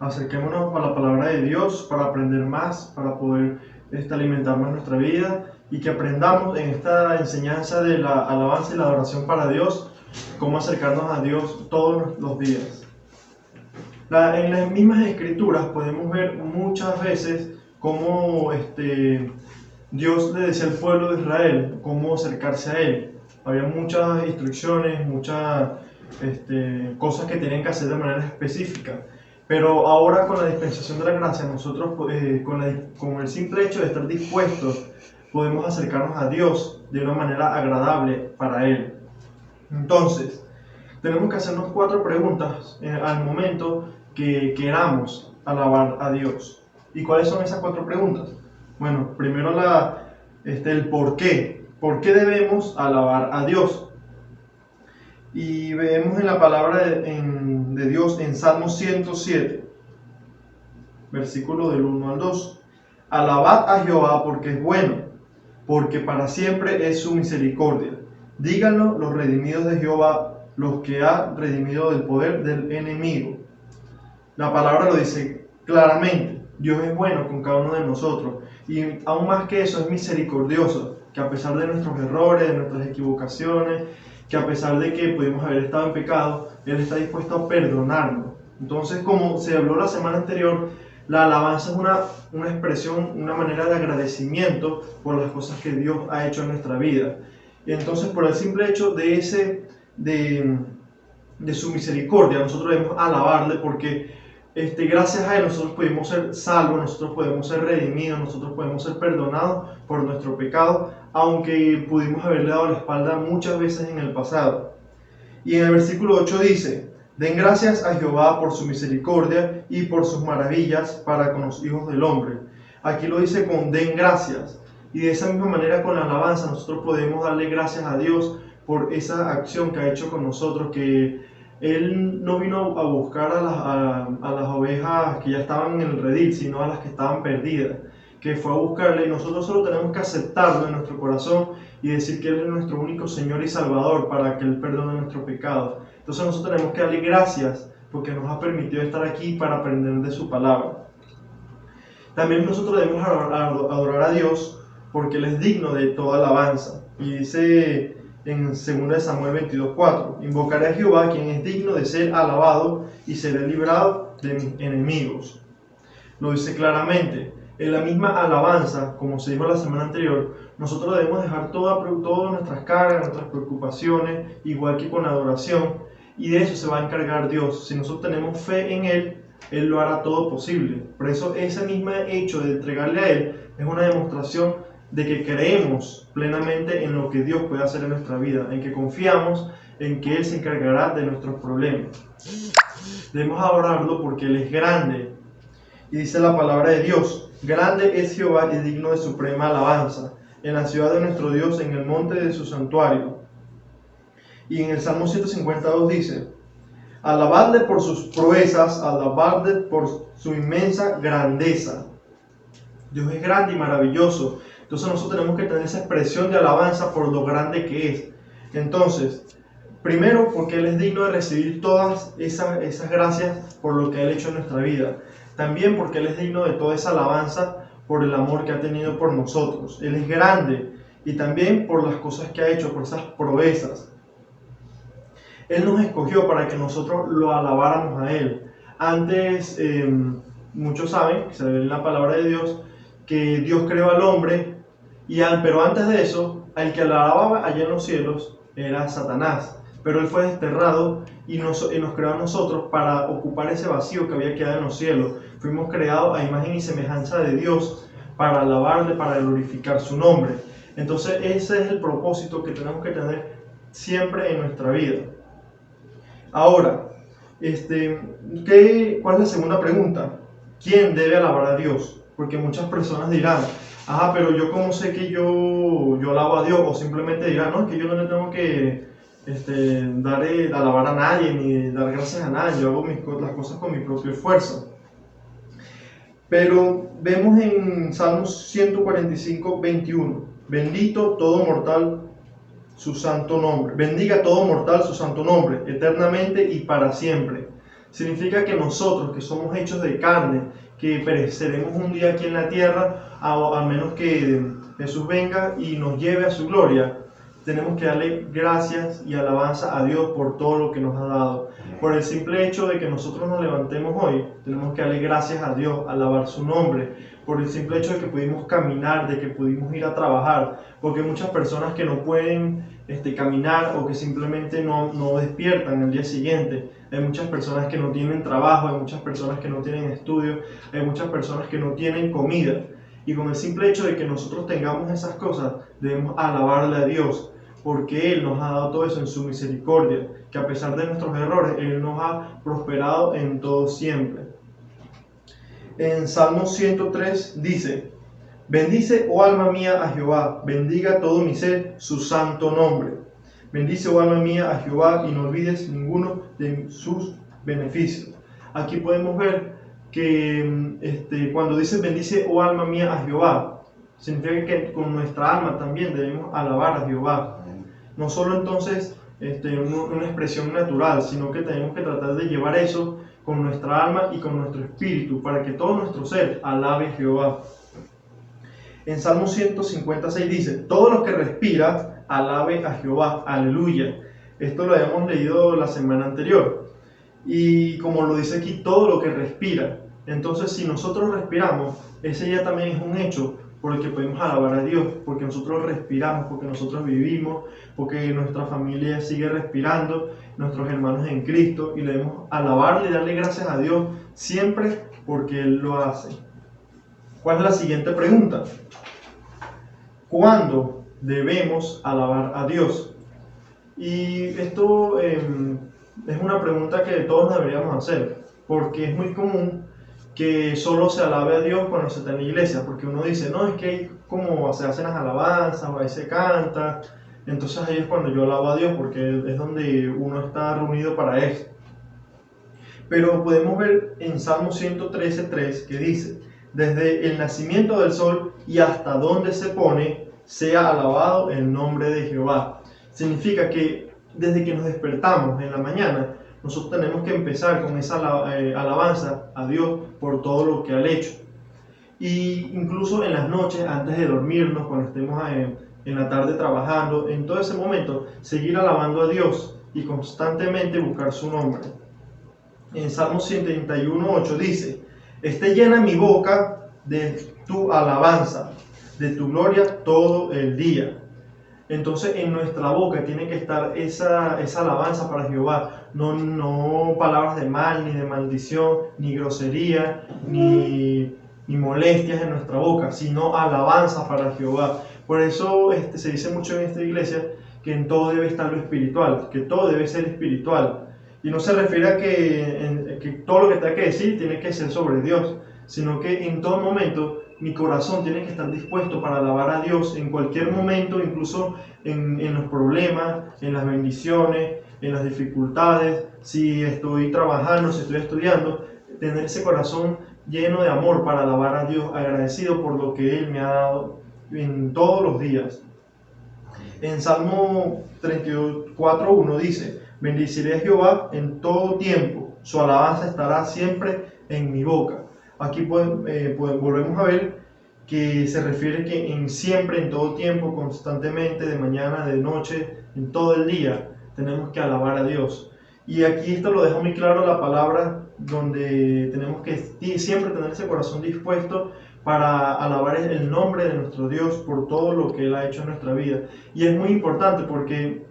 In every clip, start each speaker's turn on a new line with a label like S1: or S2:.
S1: acerquémonos a la palabra de Dios para aprender más, para poder alimentar más nuestra vida y que aprendamos en esta enseñanza de la alabanza y la adoración para Dios, cómo acercarnos a Dios todos los días. En las mismas escrituras podemos ver muchas veces cómo Dios le decía al pueblo de Israel cómo acercarse a Él. Había muchas instrucciones, muchas cosas que tenían que hacer de manera específica. Pero ahora con la dispensación de la gracia, nosotros con el simple hecho de estar dispuestos, podemos acercarnos a Dios de una manera agradable para Él. Entonces, tenemos que hacernos 4 preguntas al momento que queramos alabar a Dios. ¿Y cuáles son esas 4 preguntas? Bueno, primero el por qué. ¿Por qué debemos alabar a Dios? Y vemos en la palabra de Dios en Salmo 107, versículo del 1 al 2. Alabad a Jehová porque es bueno, porque para siempre es su misericordia. Díganlo los redimidos de Jehová, los que ha redimido del poder del enemigo. La palabra lo dice claramente. Dios es bueno con cada uno de nosotros. Y aún más que eso, es misericordioso, que a pesar de nuestros errores, de nuestras equivocaciones, que a pesar de que pudimos haber estado en pecado, Él está dispuesto a perdonarnos. Entonces, como se habló la semana anterior, la alabanza es una expresión, una manera de agradecimiento por las cosas que Dios ha hecho en nuestra vida. Y entonces, por el simple hecho de su misericordia, nosotros debemos alabarle porque gracias a Él nosotros pudimos ser salvos, nosotros podemos ser redimidos, nosotros podemos ser perdonados por nuestro pecado, aunque pudimos haberle dado la espalda muchas veces en el pasado. Y en el versículo 8 dice: den gracias a Jehová por su misericordia y por sus maravillas para con los hijos del hombre. Aquí lo dice con den gracias. Y de esa misma manera con la alabanza nosotros podemos darle gracias a Dios por esa acción que ha hecho con nosotros, que Él no vino a buscar a las ovejas que ya estaban en el redil, sino a las que estaban perdidas, que fue a buscarle, y nosotros solo tenemos que aceptarlo en nuestro corazón y decir que Él es nuestro único Señor y Salvador para que Él perdone nuestros pecados. Entonces nosotros tenemos que darle gracias porque nos ha permitido estar aquí para aprender de su palabra. También nosotros debemos adorar a Dios porque Él es digno de toda alabanza. Y dice en 2 Samuel 22:4: invocaré a Jehová, quien es digno de ser alabado, y seré librado de mis enemigos. Lo dice claramente. En la misma alabanza, como se dijo la semana anterior, nosotros debemos dejar todas nuestras cargas, nuestras preocupaciones, igual que con la adoración, y de eso se va a encargar Dios. Si nosotros tenemos fe en Él, Él lo hará todo posible. Por eso ese mismo hecho de entregarle a Él es una demostración de que creemos plenamente en lo que Dios puede hacer en nuestra vida, en que confiamos en que Él se encargará de nuestros problemas. Debemos adorarlo porque Él es grande. Y dice la palabra de Dios: grande es Jehová y digno de suprema alabanza, en la ciudad de nuestro Dios, en el monte de su santuario. Y en el Salmo 152 dice: alabadle por sus proezas, alabadle por su inmensa grandeza. Dios es grande y maravilloso. Entonces nosotros tenemos que tener esa expresión de alabanza por lo grande que es. Entonces, primero porque Él es digno de recibir todas esas gracias por lo que Él ha hecho en nuestra vida. También porque Él es digno de toda esa alabanza por el amor que ha tenido por nosotros. Él es grande, y también por las cosas que ha hecho, por esas proezas. Él nos escogió para que nosotros lo alabáramos a Él. Antes, muchos saben, que se ve en la palabra de Dios, que Dios creó al hombre, pero antes de eso, el que alababa allá en los cielos era Satanás. Pero Él fue desterrado y nos creó a nosotros para ocupar ese vacío que había quedado en los cielos. Fuimos creados a imagen y semejanza de Dios para alabarle, para glorificar su nombre. Entonces ese es el propósito que tenemos que tener siempre en nuestra vida. Ahora, ¿cuál es la segunda pregunta? ¿Quién debe alabar a Dios? Porque muchas personas dirán: pero yo cómo sé que yo alabo a Dios, o simplemente dirán: no, es que yo no le tengo que alabar a nadie, ni dar gracias a nadie, yo hago las cosas con mi propio esfuerzo. Pero vemos en Salmos 145:21: bendito todo mortal su santo nombre, bendiga todo mortal su santo nombre, eternamente y para siempre. Significa que nosotros, que somos hechos de carne, que pereceremos un día aquí en la tierra, a menos que Jesús venga y nos lleve a su gloria, tenemos que darle gracias y alabanza a Dios por todo lo que nos ha dado. Por el simple hecho de que nosotros nos levantemos hoy, tenemos que darle gracias a Dios, alabar su nombre, por el simple hecho de que pudimos caminar, de que pudimos ir a trabajar, porque muchas personas que no pueden caminar o que simplemente no despiertan el día siguiente. Hay muchas personas que no tienen trabajo, hay muchas personas que no tienen estudio, hay muchas personas que no tienen comida. Y con el simple hecho de que nosotros tengamos esas cosas, debemos alabarle a Dios, porque Él nos ha dado todo eso en su misericordia, que a pesar de nuestros errores, Él nos ha prosperado en todo siempre. En Salmo 103 dice: bendice, oh alma mía, a Jehová, bendiga todo mi ser su santo nombre. Bendice, oh alma mía, a Jehová, y no olvides ninguno de sus beneficios. Aquí podemos ver que cuando dice bendice, oh alma mía, a Jehová, significa que con nuestra alma también debemos alabar a Jehová. No solo entonces una expresión natural, sino que tenemos que tratar de llevar eso con nuestra alma y con nuestro espíritu, para que todo nuestro ser alabe a Jehová. En Salmo 156 dice: todo lo que respira, alabe a Jehová, aleluya. Esto lo habíamos leído la semana anterior. Y como lo dice aquí, todo lo que respira. Entonces, si nosotros respiramos, ese ya también es un hecho por el que podemos alabar a Dios, porque nosotros respiramos, porque nosotros vivimos, porque nuestra familia sigue respirando, nuestros hermanos en Cristo, y le debemos alabarle y darle gracias a Dios siempre porque Él lo hace. ¿Cuál es la siguiente pregunta? ¿Cuándo debemos alabar a Dios? Y esto es una pregunta que todos deberíamos hacer, porque es muy común que solo se alabe a Dios cuando se está en la iglesia, porque uno dice, no, es que ahí como se hacen las alabanzas, o ahí se canta, entonces ahí es cuando yo alabo a Dios, porque es donde uno está reunido para eso. Pero podemos ver en Salmo 113:3 que dice: desde el nacimiento del sol y hasta donde se pone, sea alabado el nombre de Jehová. Significa que desde que nos despertamos en la mañana, nosotros tenemos que empezar con esa alabanza a Dios por todo lo que ha hecho. Y incluso en las noches, antes de dormirnos, cuando estemos en la tarde trabajando, en todo ese momento, seguir alabando a Dios y constantemente buscar su nombre. En Salmo 131:8 dice: esté llena mi boca de tu alabanza, de tu gloria todo el día. Entonces en nuestra boca tiene que estar esa alabanza para Jehová, no palabras de mal, ni de maldición, ni grosería, ni molestias en nuestra boca, sino alabanza para Jehová. Por eso se dice mucho en esta iglesia que en todo debe estar lo espiritual, que todo debe ser espiritual. Y no se refiere a que todo lo que tenga que decir tiene que ser sobre Dios, sino que en todo momento mi corazón tiene que estar dispuesto para alabar a Dios en cualquier momento, incluso en los problemas, en las bendiciones, en las dificultades, si estoy trabajando, si estoy estudiando, tener ese corazón lleno de amor para alabar a Dios, agradecido por lo que Él me ha dado en todos los días. En Salmo 34:1 dice: bendiciré a Jehová en todo tiempo, su alabanza estará siempre en mi boca. Aquí volvemos a ver que se refiere que en siempre, en todo tiempo, constantemente, de mañana, de noche, en todo el día, tenemos que alabar a Dios. Y aquí esto lo deja muy claro la palabra, donde tenemos que siempre tener ese corazón dispuesto para alabar el nombre de nuestro Dios por todo lo que Él ha hecho en nuestra vida. Y es muy importante porque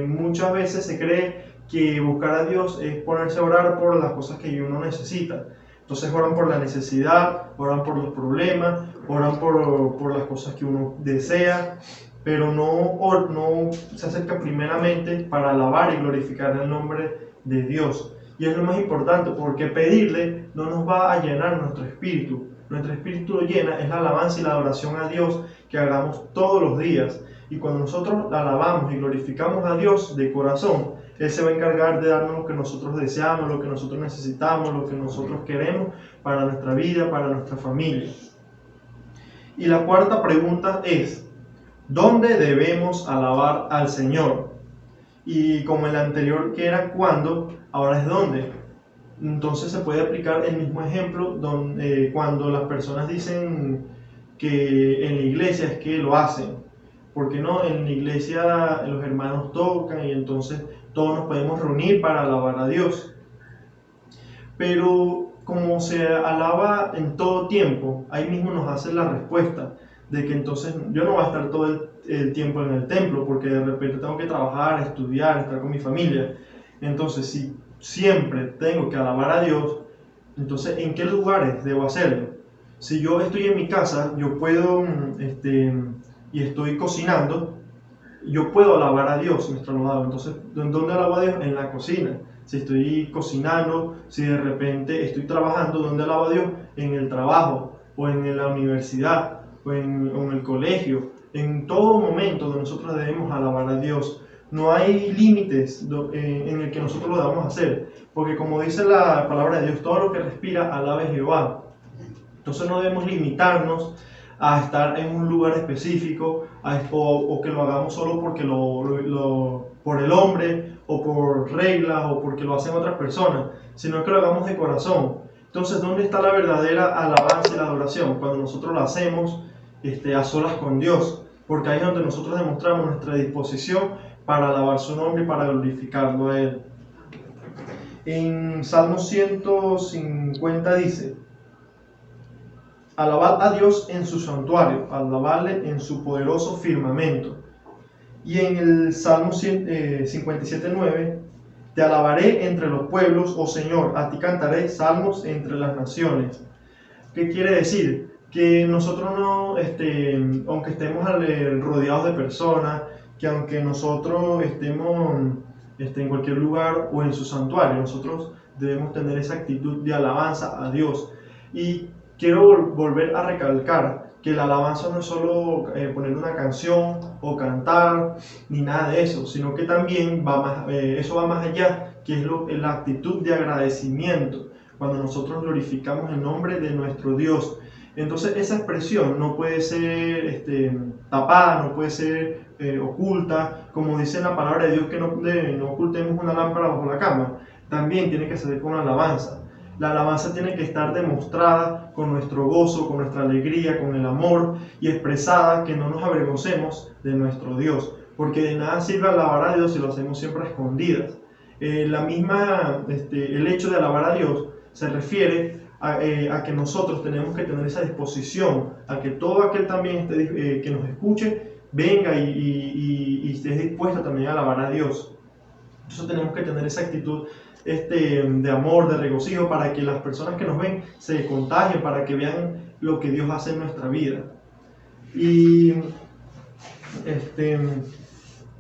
S1: muchas veces se cree que buscar a Dios es ponerse a orar por las cosas que uno necesita. Entonces oran por la necesidad, oran por los problemas, oran por las cosas que uno desea, pero no se acerca primeramente para alabar y glorificar el nombre de Dios. Y es lo más importante, porque pedirle no nos va a llenar nuestro espíritu. Nuestro espíritu lo llena es la alabanza y la adoración a Dios que hagamos todos los días. Y cuando nosotros alabamos y glorificamos a Dios de corazón, Él se va a encargar de darnos lo que nosotros deseamos, lo que nosotros necesitamos, lo que nosotros queremos para nuestra vida, para nuestra familia. Y la cuarta pregunta es: ¿dónde debemos alabar al Señor? Y como en la anterior que era cuándo, ahora es dónde. Entonces se puede aplicar el mismo ejemplo cuando las personas dicen que en la iglesia es que lo hacen. Porque no, en la iglesia los hermanos tocan y entonces todos nos podemos reunir para alabar a Dios. Pero como se alaba en todo tiempo, ahí mismo nos hace la respuesta de que entonces yo no voy a estar todo el tiempo en el templo porque de repente tengo que trabajar, estudiar, estar con mi familia. Entonces, si siempre tengo que alabar a Dios, entonces ¿en qué lugares debo hacerlo? Si yo estoy en mi casa, yo puedo, y estoy cocinando, yo puedo alabar a Dios, nuestro alabado. Entonces, ¿dónde alabo a Dios? En la cocina. Si estoy cocinando, si de repente estoy trabajando, ¿dónde alabo a Dios? En el trabajo, o en la universidad, o en el colegio. En todo momento donde nosotros debemos alabar a Dios. No hay límites en el que nosotros lo debamos hacer, porque como dice la palabra de Dios, todo lo que respira, alabe a Jehová. Entonces no debemos limitarnos a estar en un lugar específico o que lo hagamos solo porque por el hombre o por reglas o porque lo hacen otras personas, sino que lo hagamos de corazón. Entonces, ¿dónde está la verdadera alabanza y la adoración? Cuando nosotros lo hacemos a solas con Dios, porque ahí es donde nosotros demostramos nuestra disposición para alabar su nombre y para glorificarlo a Él. En Salmo 150 dice: alabad a Dios en su santuario, alabadle en su poderoso firmamento. Y en el Salmo 57:9, te alabaré entre los pueblos, oh Señor, a ti cantaré salmos entre las naciones. ¿Qué quiere decir? Que nosotros no, aunque estemos rodeados de personas, que aunque nosotros estemos en cualquier lugar o en su santuario, nosotros debemos tener esa actitud de alabanza a Dios. Y quiero volver a recalcar que la alabanza no es solo poner una canción o cantar, ni nada de eso, sino que también eso va más allá, que es la actitud de agradecimiento, cuando nosotros glorificamos el nombre de nuestro Dios. Entonces esa expresión no puede ser tapada, no puede ser oculta, como dice la palabra de Dios, que no ocultemos una lámpara bajo la cama. También tiene que ser con alabanza. La alabanza tiene que estar demostrada con nuestro gozo, con nuestra alegría, con el amor, y expresada que no nos avergoncemos de nuestro Dios, porque de nada sirve alabar a Dios si lo hacemos siempre a escondidas. El hecho de alabar a Dios se refiere a que nosotros tenemos que tener esa disposición, a que todo aquel también que nos escuche venga y esté dispuesto también a alabar a Dios. Entonces tenemos que tener esa actitud de amor, de regocijo, para que las personas que nos ven se contagien, para que vean lo que Dios hace en nuestra vida. Y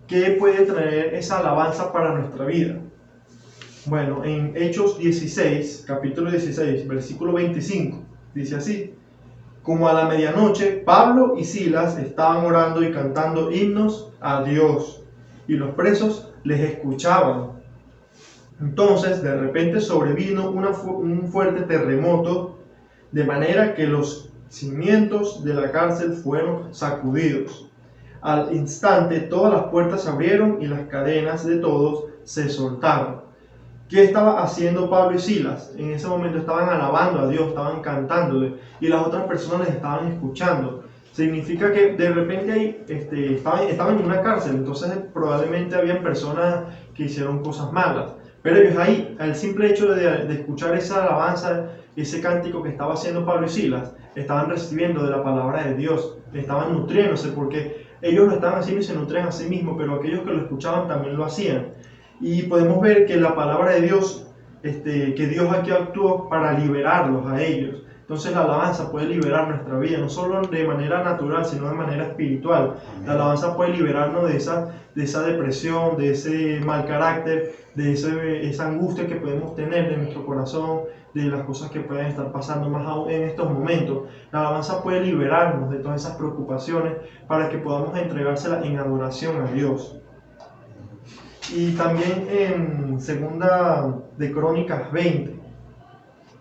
S1: ¿qué puede traer esa alabanza para nuestra vida? Bueno, en Hechos 16, capítulo 16, versículo 25, dice así: como a la medianoche, Pablo y Silas estaban orando y cantando himnos a Dios, y los presos les escuchaban. Entonces, de repente sobrevino un fuerte terremoto, de manera que los cimientos de la cárcel fueron sacudidos. Al instante, todas las puertas se abrieron y las cadenas de todos se soltaron. ¿Qué estaba haciendo Pablo y Silas? En ese momento estaban alabando a Dios, estaban cantándole, y las otras personas les estaban escuchando. Significa que de repente ahí estaban en una cárcel, entonces probablemente habían personas que hicieron cosas malas. Pero ellos ahí, al simple hecho de escuchar esa alabanza, ese cántico que estaba haciendo Pablo y Silas, estaban recibiendo de la palabra de Dios, estaban nutriéndose, porque ellos lo estaban haciendo y se nutrían a sí mismos, pero aquellos que lo escuchaban también lo hacían. Y podemos ver que la palabra de Dios, que Dios aquí actuó para liberarlos a ellos. Entonces la alabanza puede liberar nuestra vida, no solo de manera natural, sino de manera espiritual. La alabanza puede liberarnos de esa depresión, de ese mal carácter, de esa angustia que podemos tener en nuestro corazón, de las cosas que pueden estar pasando más aún en estos momentos. La alabanza puede liberarnos de todas esas preocupaciones para que podamos entregársela en adoración a Dios. Y también en Segunda de Crónicas 20,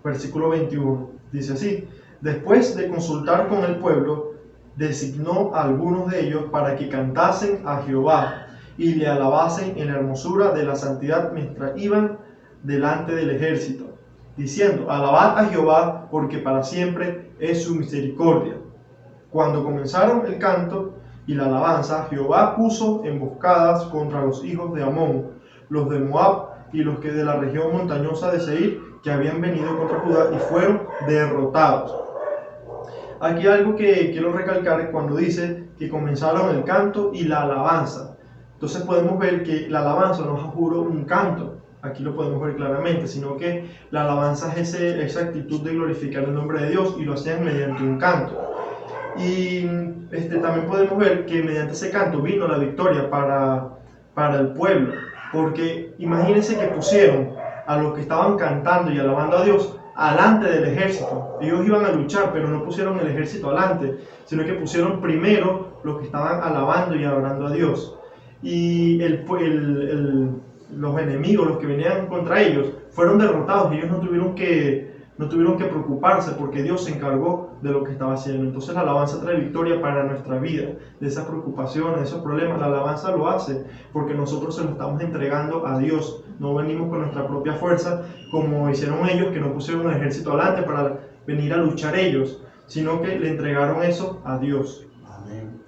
S1: versículo 21, dice así: después de consultar con el pueblo, designó a algunos de ellos para que cantasen a Jehová y le alabasen en la hermosura de la santidad mientras iban delante del ejército. diciendo: alabad a Jehová, porque para siempre es su misericordia. Cuando comenzaron el canto y la alabanza, Jehová puso emboscadas contra los hijos de Amón, los de Moab y los que de la región montañosa de Seir, que habían venido contra Judá, y fueron derrotados. Aquí algo que quiero recalcar es cuando dice que comenzaron el canto y la alabanza. Entonces podemos ver que la alabanza no es, juro, un canto, aquí lo podemos ver claramente, sino que la alabanza es esa actitud de glorificar el nombre de Dios, y lo hacían mediante un canto. Y también podemos ver que mediante ese canto vino la victoria para el pueblo, porque imagínense que pusieron a los que estaban cantando y alabando a Dios alante del ejército. Ellos iban a luchar, pero no pusieron el ejército alante, sino que pusieron primero los que estaban alabando y adorando a Dios. Y los enemigos, los que venían contra ellos, fueron derrotados. Ellos no tuvieron que preocuparse, porque Dios se encargó de lo que estaba haciendo. Entonces la alabanza trae victoria para nuestra vida, de esas preocupaciones, de esos problemas. La alabanza lo hace porque nosotros se lo estamos entregando a Dios. No venimos con nuestra propia fuerza, como hicieron ellos, que no pusieron un ejército adelante para venir a luchar ellos, sino que le entregaron eso a Dios.
S2: Amén.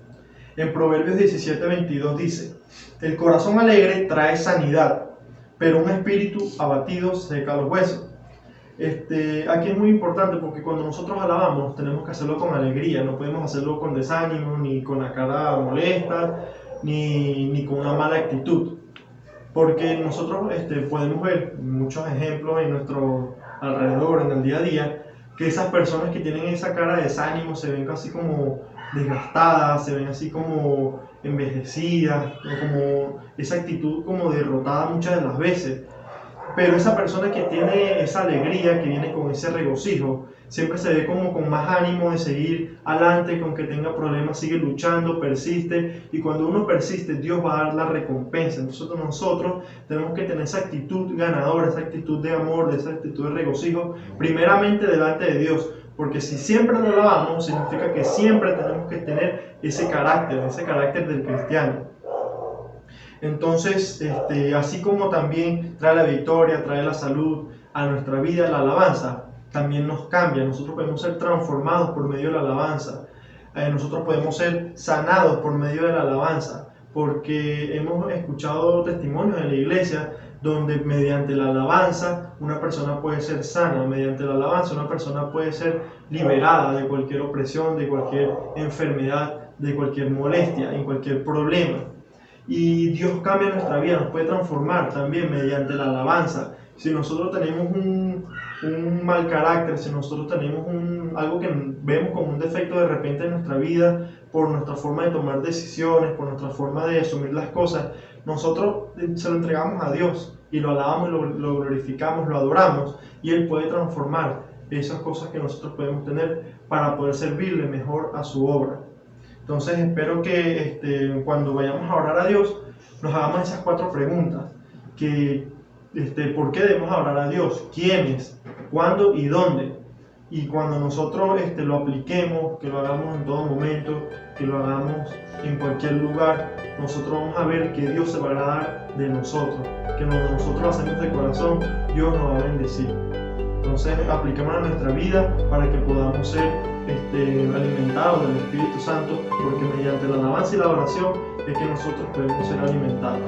S1: En Proverbios 17:22 dice: el corazón alegre trae sanidad, pero un espíritu abatido seca los huesos. Aquí es muy importante, porque cuando nosotros alabamos tenemos que hacerlo con alegría, no podemos hacerlo con desánimo, ni con la cara molesta, ni con una mala actitud, porque nosotros podemos ver muchos ejemplos en nuestro alrededor, en el día a día, que esas personas que tienen esa cara de desánimo se ven casi como desgastadas, se ven así como envejecidas, como esa actitud como derrotada muchas de las veces. Pero esa persona que tiene esa alegría, que viene con ese regocijo, siempre se ve como con más ánimo de seguir adelante, con que tenga problemas, sigue luchando, persiste, y cuando uno persiste, Dios va a dar la recompensa. Entonces nosotros tenemos que tener esa actitud ganadora, esa actitud de amor, esa actitud de regocijo, primeramente delante de Dios, porque si siempre lo alabamos, significa que siempre tenemos que tener ese carácter del cristiano. Entonces, así como también trae la victoria, trae la salud a nuestra vida, la alabanza también nos cambia. Nosotros podemos ser transformados por medio de la alabanza. Nosotros podemos ser sanados por medio de la alabanza, porque hemos escuchado testimonios en la iglesia donde mediante la alabanza una persona puede ser sana, mediante la alabanza una persona puede ser liberada de cualquier opresión, de cualquier enfermedad, de cualquier molestia, en cualquier problema. Y Dios cambia nuestra vida, nos puede transformar también mediante la alabanza. Si nosotros tenemos un mal carácter, si nosotros tenemos algo que vemos como un defecto de repente en nuestra vida, por nuestra forma de tomar decisiones, por nuestra forma de asumir las cosas, nosotros se lo entregamos a Dios y lo alabamos, lo glorificamos, lo adoramos, y Él puede transformar esas cosas que nosotros podemos tener para poder servirle mejor a su obra. Entonces espero que cuando vayamos a orar a Dios nos hagamos esas 4 preguntas. ¿Por qué debemos orar a Dios? ¿Quiénes? ¿Cuándo y dónde? Y cuando nosotros lo apliquemos, que lo hagamos en todo momento, que lo hagamos en cualquier lugar, nosotros vamos a ver que Dios se va a agradar de nosotros, que cuando nosotros lo hacemos de corazón, Dios nos va a bendecir. Entonces apliquémoslo a nuestra vida para que podamos ser alimentados del Espíritu Santo, porque mediante la alabanza y la oración es que nosotros podemos ser alimentados.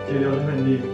S1: Que Dios les bendiga.